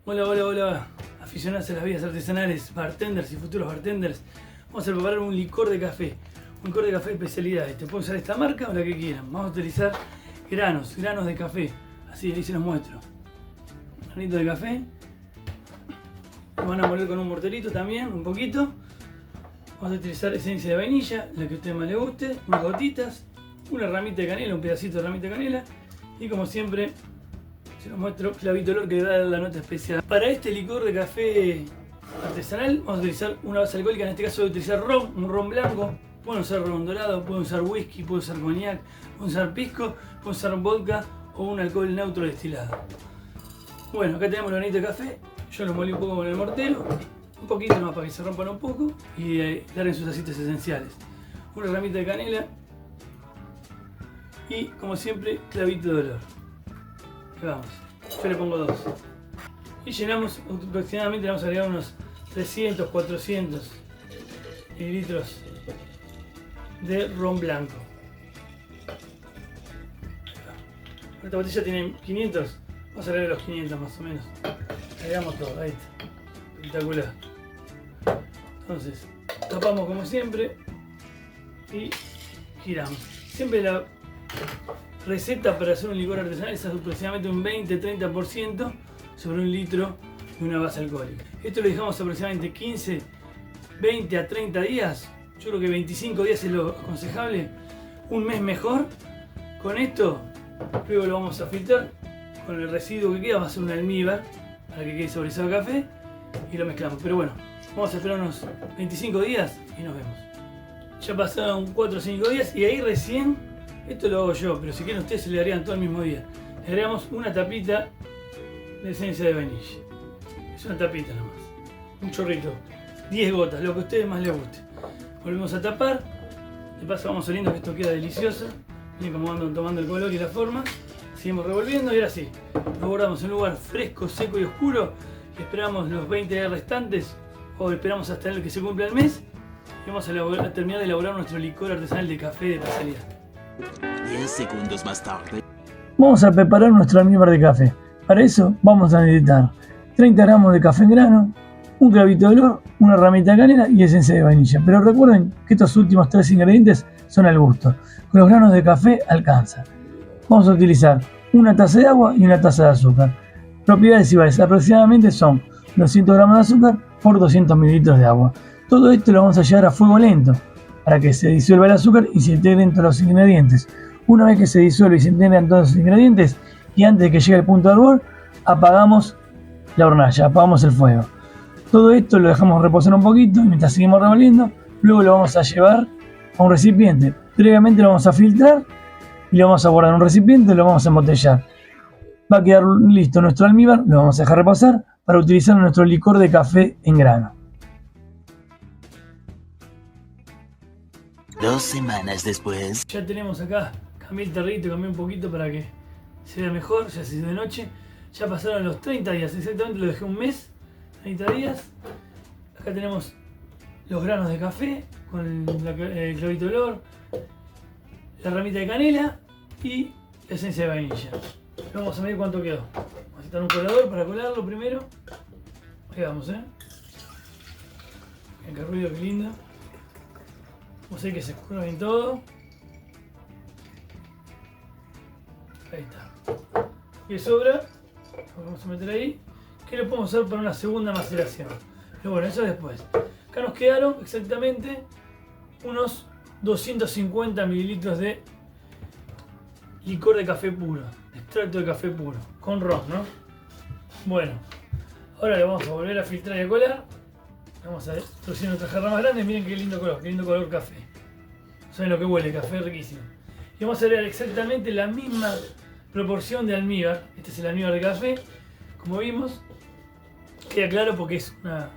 Hola, hola, hola, aficionados a las bebidas artesanales, bartenders y futuros bartenders. Vamos a preparar un licor de café de especialidad. Pueden usar esta marca o la que quieran. Vamos a utilizar granos de café, así ahí se los muestro. Granito de café, lo van a moler con un morterito también, un poquito. Vamos a utilizar esencia de vainilla, la que a usted más le guste, unas gotitas, una ramita de canela, un pedacito de ramita de canela y como siempre se los muestro clavito de olor que le da la nota especial. Para este licor de café artesanal vamos a utilizar una base alcohólica, en este caso voy a utilizar ron, un ron blanco. Pueden usar ron dorado, pueden usar whisky, pueden usar coñac, pueden usar pisco, pueden usar vodka o un alcohol neutro destilado. Bueno, acá tenemos el granito de café, yo lo molí un poco con el mortero, un poquito nomás para que se rompan un poco y darle sus aceites esenciales. Una ramita de canela y como siempre clavito de olor. Ahí vamos, yo le pongo 2. Y llenamos, aproximadamente le vamos a agregar unos 300, 400 mililitros de ron blanco. Esta botella tiene 500, vamos a agregar los 500 más o menos. Agregamos todo, ahí está, espectacular. Entonces, tapamos como siempre y giramos. Siempre la receta para hacer un licor artesanal es aproximadamente un 20-30% sobre un litro de una base alcohólica. Esto lo dejamos aproximadamente 15, 20 a 30 días. Yo creo que 25 días es lo aconsejable. Un mes mejor. Con esto, luego lo vamos a filtrar. Con el residuo que queda vamos a hacer un almíbar para que quede saborizado el café y lo mezclamos. Pero bueno, vamos a esperar unos 25 días y nos vemos. Ya pasaron 4 o 5 días y ahí recién, esto lo hago yo, pero si quieren ustedes se le agregan todo el mismo día. Le agregamos una tapita de esencia de vainilla. Es una tapita nomás. Un chorrito. 10 gotas, lo que a ustedes más les guste. Volvemos a tapar. De paso vamos oliendo que esto queda delicioso. Miren cómo van tomando el color y la forma. Seguimos revolviendo y ahora sí. Lo guardamos en un lugar fresco, seco y oscuro. Y esperamos los 20 días restantes. O esperamos hasta el que se cumpla el mes. Y vamos a terminar de elaborar nuestro licor artesanal de café de especialidad. 10 segundos más tarde. Vamos a preparar nuestro almíbar de café. Para eso vamos a necesitar 30 gramos de café en grano, un clavito de olor, una ramita de canela y esencia de vainilla. Pero recuerden que estos últimos 3 ingredientes son al gusto. Con los granos de café alcanza. Vamos a utilizar una taza de agua y una taza de azúcar. Propiedades iguales, aproximadamente son 200 gramos de azúcar por 200 mililitros de agua. Todo esto lo vamos a llevar a fuego lento para que se disuelva el azúcar y se integren todos los ingredientes. Una vez que se disuelve y se integran todos los ingredientes y antes de que llegue el punto de hervor, apagamos la hornalla, apagamos el fuego. Todo esto lo dejamos reposar un poquito mientras seguimos revolviendo. Luego lo vamos a llevar a un recipiente. Previamente lo vamos a filtrar y lo vamos a guardar en un recipiente y lo vamos a embotellar. Va a quedar listo nuestro almíbar, lo vamos a dejar reposar para utilizar nuestro licor de café en grano. 2 semanas después. Ya tenemos acá, cambié el territo, cambié un poquito para que se vea mejor, ya se hizo de noche. Ya pasaron los 30 días, exactamente lo dejé un mes, 30 días. Acá tenemos los granos de café con el clavito de olor, la ramita de canela y la esencia de vainilla. Vamos a medir cuánto quedó. Vamos a necesitar un colador para colarlo primero. Ahí vamos, Miren qué ruido, qué lindo. Vamos a ver que se escurra bien todo. Ahí está. ¿Qué sobra? Lo vamos a meter ahí. Que lo podemos usar para una segunda maceración. Pero bueno, eso después. Acá nos quedaron exactamente unos 250 mililitros de licor de café puro. Extracto de café puro. Con ron, ¿no? Bueno. Ahora le vamos a volver a filtrar y a colar. Vamos a introducir nuestra jarra más grande. Miren qué lindo color café. ¿Saben lo que huele? Café riquísimo. Y vamos a agregar exactamente la misma proporción de almíbar. Este es el almíbar de café. Como vimos, queda claro porque es una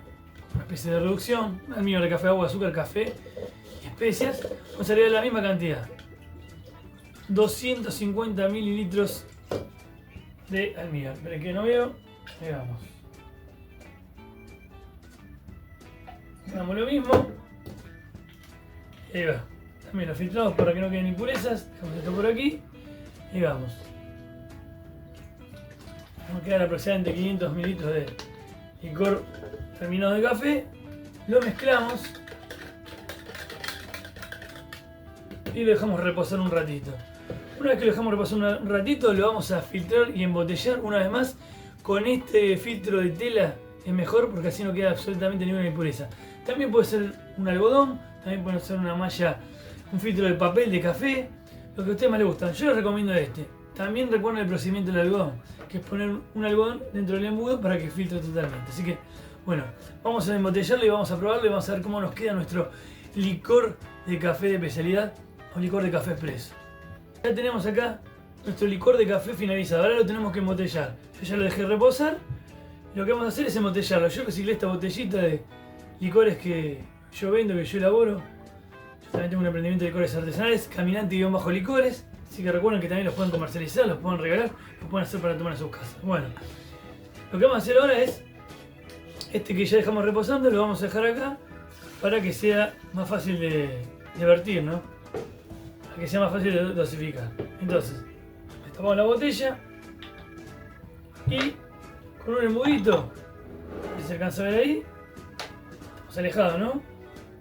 especie de reducción. Almíbar de café, agua, azúcar, café y especias. Vamos a agregar la misma cantidad. 250 mililitros de almíbar. Esperen que no veo. Ahí vamos. Hagamos lo mismo. Ahí va. También lo filtramos para que no queden impurezas. Dejamos esto por aquí. Y vamos. Nos quedan aproximadamente 500 mililitros de licor terminado de café. Lo mezclamos y lo dejamos reposar un ratito. Una vez que lo dejamos reposar un ratito, lo vamos a filtrar y embotellar una vez más. Con este filtro de tela es mejor porque así no queda absolutamente ninguna impureza. También puede ser un algodón, también puede ser una malla, un filtro de papel de café, lo que a ustedes más les gusta. Yo les recomiendo este. También recuerden el procedimiento del algodón, que es poner un algodón dentro del embudo para que filtre totalmente. Así que, bueno, vamos a embotellarlo y vamos a probarlo y vamos a ver cómo nos queda nuestro licor de café de especialidad o licor de café expreso. Ya tenemos acá nuestro licor de café finalizado, ahora lo tenemos que embotellar. Yo ya lo dejé reposar y lo que vamos a hacer es embotellarlo. Yo reciclé esta botellita de licores que yo vendo, que yo elaboro. Yo también tengo un emprendimiento de licores artesanales, Caminante-Licores, así que recuerden que también los pueden comercializar, los pueden regalar, los pueden hacer para tomar en sus casas. Bueno, lo que vamos a hacer ahora es, este que ya dejamos reposando, lo vamos a dejar acá para que sea más fácil de vertir, ¿no? Para que sea más fácil de dosificar. Entonces, destapamos la botella y con un embudito, si se alcanza a ver ahí, estamos alejados, ¿no?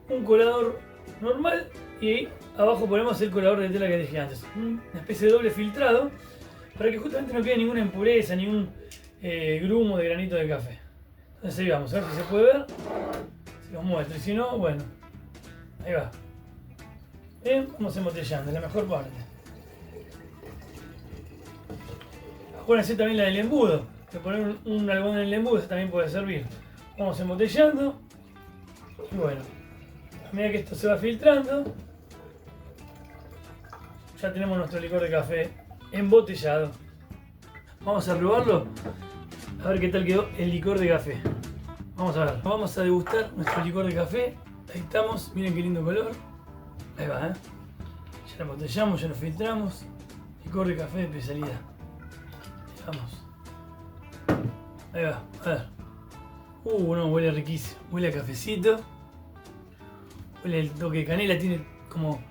Un colador normal y ahí abajo ponemos el colador de tela que dejé antes. Una especie de doble filtrado para que justamente no quede ninguna impureza, ningún grumo de granito de café. Entonces ahí vamos, a ver si se puede ver. Si los muestro y si no, bueno, ahí va. Bien, vamos embotellando, es la mejor parte. Acuérdense también la del embudo, que poner un algodón en el embudo también puede servir. Vamos embotellando y bueno, a medida que esto se va filtrando, ya tenemos nuestro licor de café embotellado. Vamos a probarlo, a ver qué tal quedó el licor de café. Vamos a ver, vamos a degustar nuestro licor de café. Ahí estamos, miren qué lindo color. Ahí va, ya lo embotellamos, ya lo filtramos. Licor de café de especialidad. Ahí vamos. Ahí va, a ver. No, huele riquísimo. Huele a cafecito. Huele el toque de canela, tiene como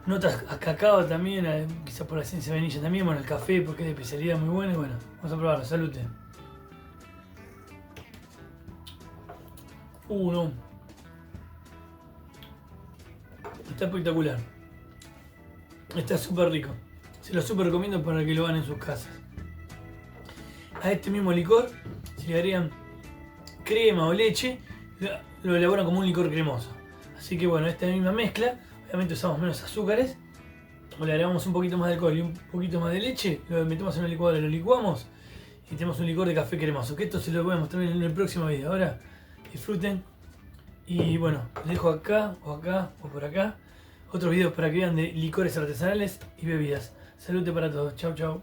notas a cacao también, quizás por la esencia de vainilla también. Bueno, el café porque es de especialidad muy bueno. Y bueno, vamos a probarlo, salute. No. Está espectacular. Está súper rico. Se lo súper recomiendo para que lo hagan en sus casas. A este mismo licor, si le agregan crema o leche, lo elaboran como un licor cremoso. Así que bueno, esta misma mezcla, obviamente usamos menos azúcares, o le agregamos un poquito más de alcohol y un poquito más de leche, lo metemos en una licuadora, lo licuamos y tenemos un licor de café cremoso. Que esto se lo voy a mostrar en el próximo video. Ahora disfruten y bueno, les dejo acá o por acá otros videos para que vean de licores artesanales y bebidas. Salute para todos. Chau, chau.